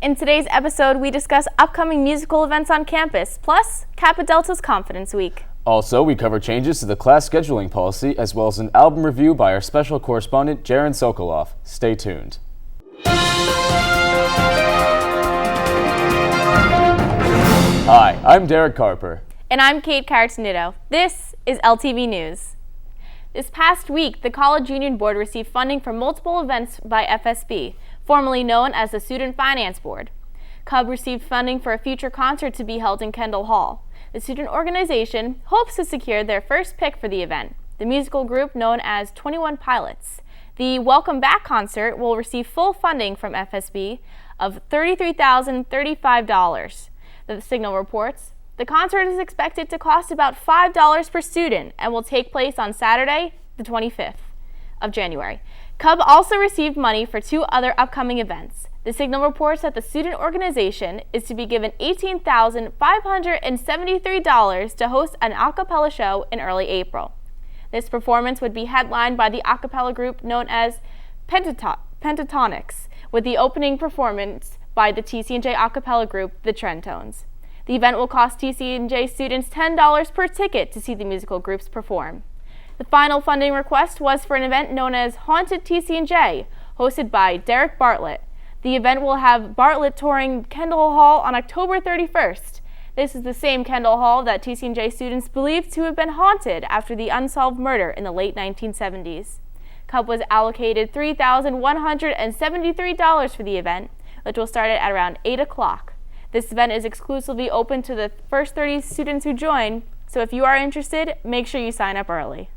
In today's episode, we discuss upcoming musical events on campus, plus Kappa Delta's Confidence Week. Also, we cover changes to the class scheduling policy, as well as an album review by our special correspondent, Jaron Sokoloff. Stay tuned. Hi, I'm Derek Carper. And I'm Kate Caratanito. This is LTV News. This past week, the College Union Board received funding for multiple events by FSB, formerly known as the Student Finance Board. CUB received funding for a future concert to be held in Kendall Hall. The student organization hopes to secure their first pick for the event, the musical group known as 21 Pilots. The Welcome Back concert will receive full funding from FSB of $33,035. The Signal reports, the concert is expected to cost about $5 per student and will take place on Saturday, the 25th of January. CUB also received money for two other upcoming events. The Signal reports that the student organization is to be given $18,573 to host an a cappella show in early April. This performance would be headlined by the a cappella group known as Pentatonics, with the opening performance by the TCNJ a cappella group, the Trentones. The event will cost TCNJ students $10 per ticket to see the musical groups perform. The final funding request was for an event known as Haunted TCNJ, hosted by Derek Bartlett. The event will have Bartlett touring Kendall Hall on October 31st. This is the same Kendall Hall that TCNJ students believe to have been haunted after the unsolved murder in the late 1970s. CUB was allocated $3,173 for the event, which will start at around 8 o'clock. This event is exclusively open to the first 30 students who join, so if you are interested, make sure you sign up early.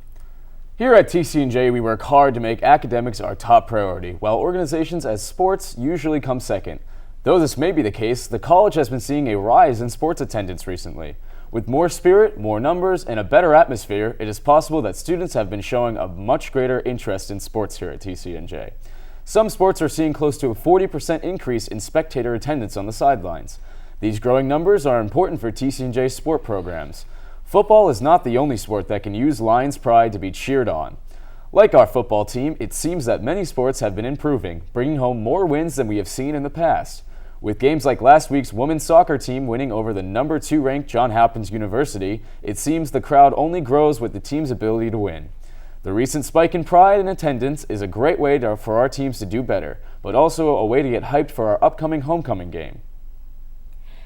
Here at TCNJ, we work hard to make academics our top priority, while organizations as sports usually come second. Though this may be the case, the college has been seeing a rise in sports attendance recently. With more spirit, more numbers, and a better atmosphere, it is possible that students have been showing a much greater interest in sports here at TCNJ. Some sports are seeing close to a 40% increase in spectator attendance on the sidelines. These growing numbers are important for TCNJ sport programs. Football is not the only sport that can use Lions pride to be cheered on. Like our football team, it seems that many sports have been improving, bringing home more wins than we have seen in the past. With games like last week's women's soccer team winning over the number 2 ranked Johns Hopkins University, it seems the crowd only grows with the team's ability to win. The recent spike in pride and attendance is a great way for our teams to do better, but also a way to get hyped for our upcoming homecoming game.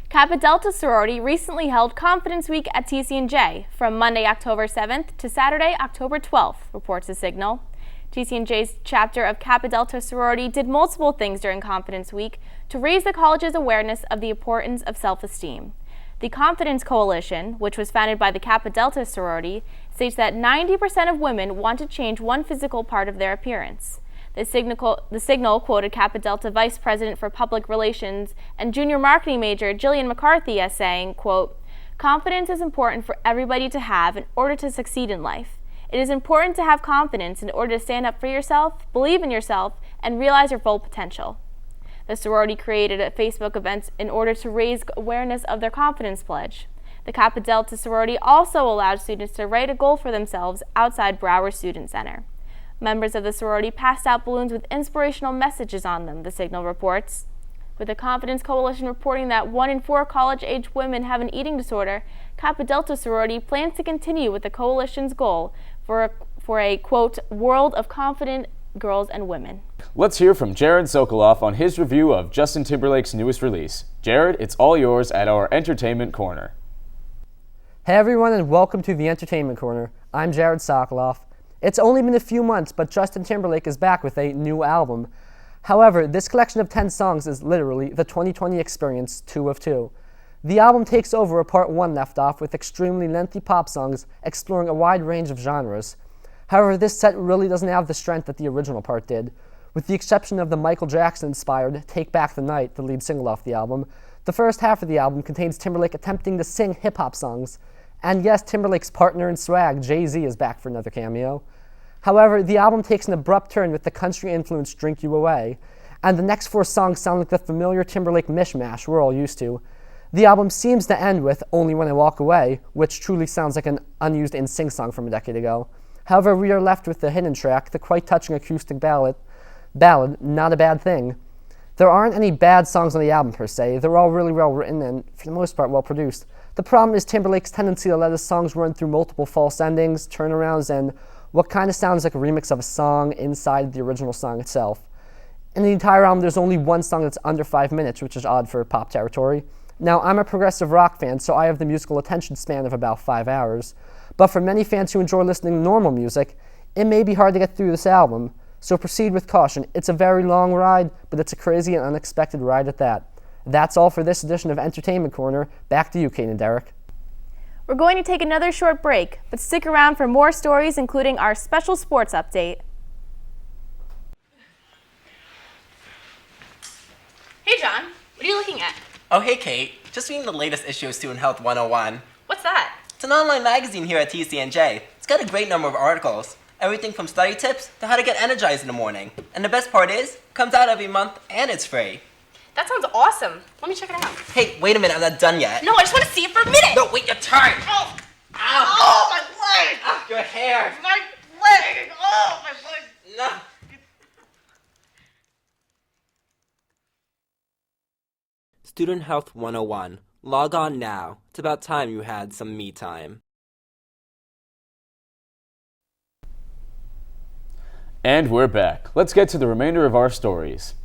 Kappa Delta sorority recently held Confidence Week at TCNJ from Monday, October 7th to Saturday, October 12th, reports the Signal. TCNJ's chapter of Kappa Delta sorority did multiple things during Confidence Week to raise the college's awareness of the importance of self-esteem. The Confidence Coalition, which was founded by the Kappa Delta sorority, states that 90% of women want to change one physical part of their appearance. The Signal quoted Kappa Delta Vice President for Public Relations and Junior Marketing Major Jillian McCarthy as saying, quote, "Confidence is important for everybody to have in order to succeed in life. It is important to have confidence in order to stand up for yourself, believe in yourself, and realize your full potential." The sorority created a Facebook event in order to raise awareness of their confidence pledge. The Kappa Delta sorority also allowed students to write a goal for themselves outside Brower Student Center. Members of the sorority passed out balloons with inspirational messages on them, the Signal reports. With the Confidence Coalition reporting that 1 in 4 college-age women have an eating disorder, Kappa Delta sorority plans to continue with the coalition's goal for a quote, world of confident girls and women. Let's hear from Jared Sokoloff on his review of Justin Timberlake's newest release. Jared, it's all yours at our Entertainment Corner. Hey everyone, and welcome to the Entertainment Corner. I'm Jared Sokoloff. It's only been a few months, but Justin Timberlake is back with a new album. However, this collection of 10 songs is literally the 2020 experience 2 of 2. The album takes over where part 1 left off with extremely lengthy pop songs exploring a wide range of genres. However, this set really doesn't have the strength that the original part did. With the exception of the Michael Jackson-inspired Take Back the Night, the lead single off the album, the first half of the album contains Timberlake attempting to sing hip-hop songs. And yes, Timberlake's partner in swag, Jay-Z, is back for another cameo. However, the album takes an abrupt turn with the country-influenced Drink You Away, and the next 4 songs sound like the familiar Timberlake mishmash we're all used to. The album seems to end with Only When I Walk Away, which truly sounds like an unused NSYNC song from a decade ago. However, we are left with the hidden track, the quite touching acoustic ballad, Not a Bad Thing. There aren't any bad songs on the album per se. They're all really well written and, for the most part, well produced. The problem is Timberlake's tendency to let his songs run through multiple false endings, turnarounds, and what kind of sounds like a remix of a song inside the original song itself. In the entire album, there's only one song that's under 5 minutes, which is odd for pop territory. Now, I'm a progressive rock fan, so I have the musical attention span of about 5 hours. But for many fans who enjoy listening to normal music, it may be hard to get through this album. So proceed with caution. It's a very long ride, but it's a crazy and unexpected ride at that. That's all for this edition of Entertainment Corner. Back to you, Kate and Derek. We're going to take another short break, but stick around for more stories, including our special sports update. Hey, John. What are you looking at? Oh, hey, Kate. Just reading the latest issue of Student Health 101. What's that? It's an online magazine here at TCNJ. It's got a great number of articles. Everything from study tips to how to get energized in the morning. And the best part is, it comes out every month and it's free. That sounds awesome. Let me check it out. Hey, wait a minute, I'm not done yet. No, I just want to see it for a minute. No, wait your turn! Oh, Ow! oh my leg! Ah, your hair! My leg! Oh, my leg! No! Student Health 101. Log on now. It's about time you had some me time. And we're back. Let's get to the remainder of our stories.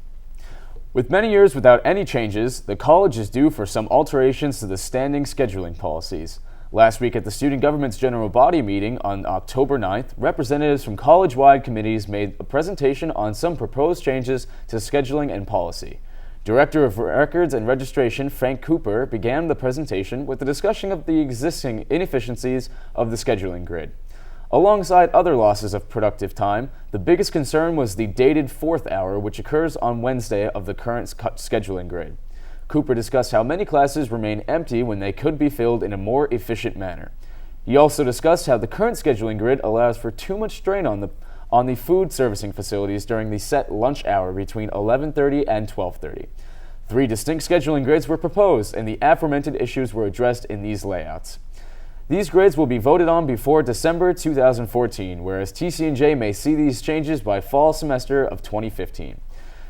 With many years without any changes, the college is due for some alterations to the standing scheduling policies. Last week at the Student Government's General Body meeting on October 9th, representatives from college-wide committees made a presentation on some proposed changes to scheduling and policy. Director of Records and Registration Frank Cooper began the presentation with a discussion of the existing inefficiencies of the scheduling grid. Alongside other losses of productive time, the biggest concern was the dated fourth hour, which occurs on Wednesday of the current scheduling grid. Cooper discussed how many classes remain empty when they could be filled in a more efficient manner. He also discussed how the current scheduling grid allows for too much strain on the food servicing facilities during the set lunch hour between 11:30 and 12:30. 3 distinct scheduling grids were proposed, and the aforementioned issues were addressed in these layouts. These grids will be voted on before December 2014, whereas TCNJ may see these changes by fall semester of 2015.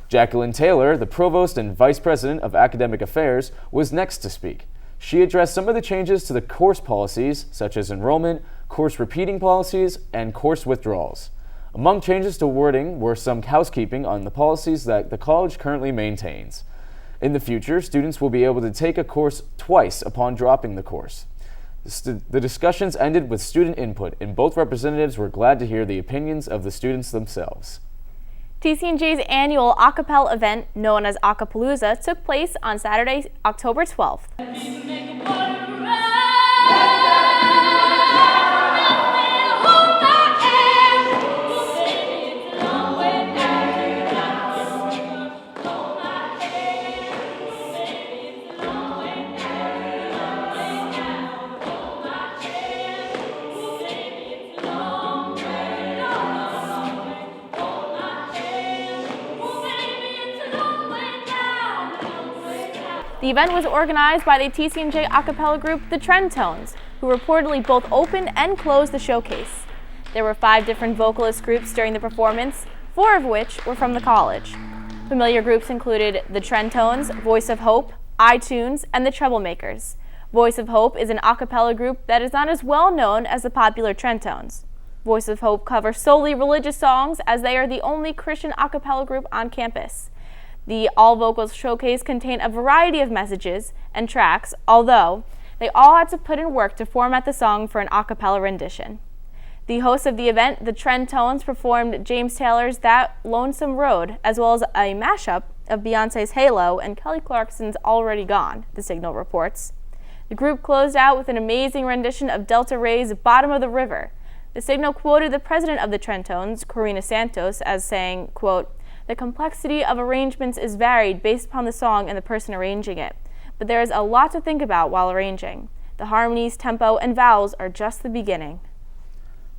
Jacqueline Taylor, the Provost and Vice President of Academic Affairs, was next to speak. She addressed some of the changes to the course policies, such as enrollment, course repeating policies, and course withdrawals. Among changes to wording were some housekeeping on the policies that the college currently maintains. In the future, students will be able to take a course twice upon dropping the course. The discussions ended with student input, and both representatives were glad to hear the opinions of the students themselves. TCNJ's annual a cappella event, known as Acappellooza, took place on Saturday, October 12th. The event was organized by the TCNJ a cappella group, the Trend Tones, who reportedly both opened and closed the showcase. There were 5 different vocalist groups during the performance, 4 of which were from the college. Familiar groups included the Trend Tones, Voice of Hope, iTunes, and the Troublemakers. Voice of Hope is an a cappella group that is not as well known as the popular Trend Tones. Voice of Hope covers solely religious songs, as they are the only Christian a cappella group on campus. The all-vocals showcase contained a variety of messages and tracks, although they all had to put in work to format the song for an a cappella rendition. The hosts of the event, the Trend Tones, performed James Taylor's That Lonesome Road, as well as a mashup of Beyoncé's Halo and Kelly Clarkson's Already Gone, the Signal reports. The group closed out with an amazing rendition of Delta Ray's Bottom of the River. The Signal quoted the president of the Trend Tones, Corina Santos, as saying, quote, "The complexity of arrangements is varied based upon the song and the person arranging it, but there is a lot to think about while arranging. The harmonies, tempo, and vowels are just the beginning."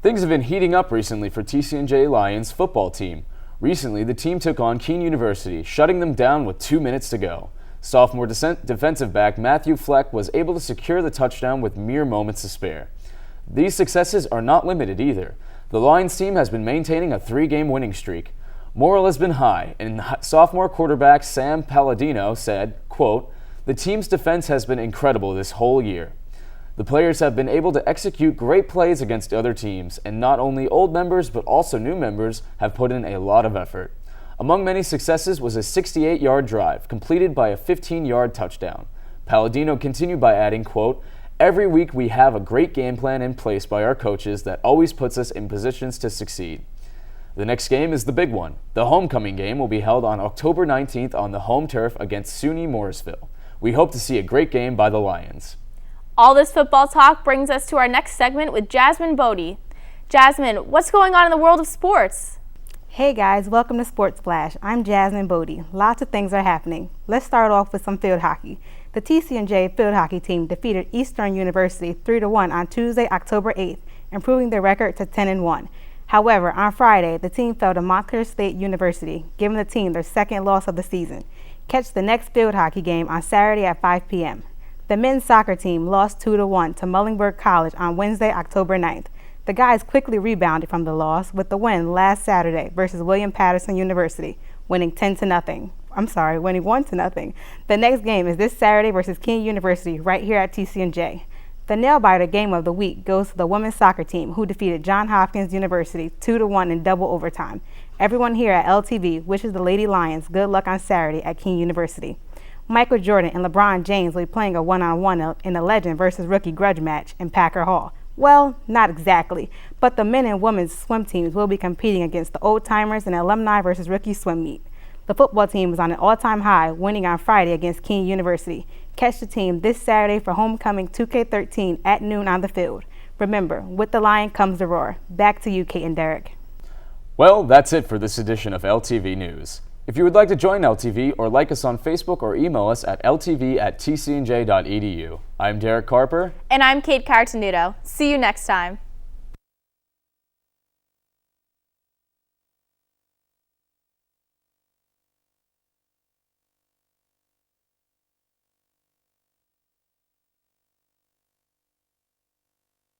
Things have been heating up recently for TCNJ Lions football team. Recently, the team took on Keene University, shutting them down with 2 minutes to go. Sophomore defensive back Matthew Fleck was able to secure the touchdown with mere moments to spare. These successes are not limited either. The Lions team has been maintaining a 3-game winning streak. Morale has been high, and sophomore quarterback Sam Palladino said, quote, "The team's defense has been incredible this whole year. The players have been able to execute great plays against other teams, and not only old members but also new members have put in a lot of effort. Among many successes was a 68-yard drive, completed by a 15-yard touchdown." Palladino continued by adding, quote, "Every week we have a great game plan in place by our coaches that always puts us in positions to succeed." The next game is the big one. The homecoming game will be held on October 19th on the home turf against SUNY Morrisville. We hope to see a great game by the Lions. All this football talk brings us to our next segment with Jasmine Bodie. Jasmine, what's going on in the world of sports? Hey guys, welcome to Sports Flash. I'm Jasmine Bodie. Lots of things are happening. Let's start off with some field hockey. The TCNJ field hockey team defeated Eastern University 3-1 on Tuesday, October 8th, improving their record to 10-1. However, on Friday, the team fell to Montclair State University, giving the team their second loss of the season. Catch the next field hockey game on Saturday at 5 p.m. The men's soccer team lost 2-1 to Muhlenberg College on Wednesday, October 9th. The guys quickly rebounded from the loss with the win last Saturday versus William Patterson University, winning 1-0. The next game is this Saturday versus King University right here at TCNJ. The nail-biter game of the week goes to the women's soccer team, who defeated Johns Hopkins University 2-1 in double overtime. Everyone here at LTV wishes the Lady Lions good luck on Saturday at King University. Michael Jordan and LeBron James will be playing a one-on-one in the legend versus rookie grudge match in Packer Hall. Well, not exactly, but the men and women's swim teams will be competing against the old timers and alumni versus rookie swim meet. The football team is on an all-time high, winning on Friday against King University. Catch the team this Saturday for homecoming 2K13 at noon on the field. Remember, with the Lion comes the roar. Back to you, Kate and Derek. Well, that's it for this edition of LTV News. If you would like to join LTV or like us on Facebook or email us at ltv@tcnj.edu. I'm Derek Carper. And I'm Kate Cartenuto. See you next time.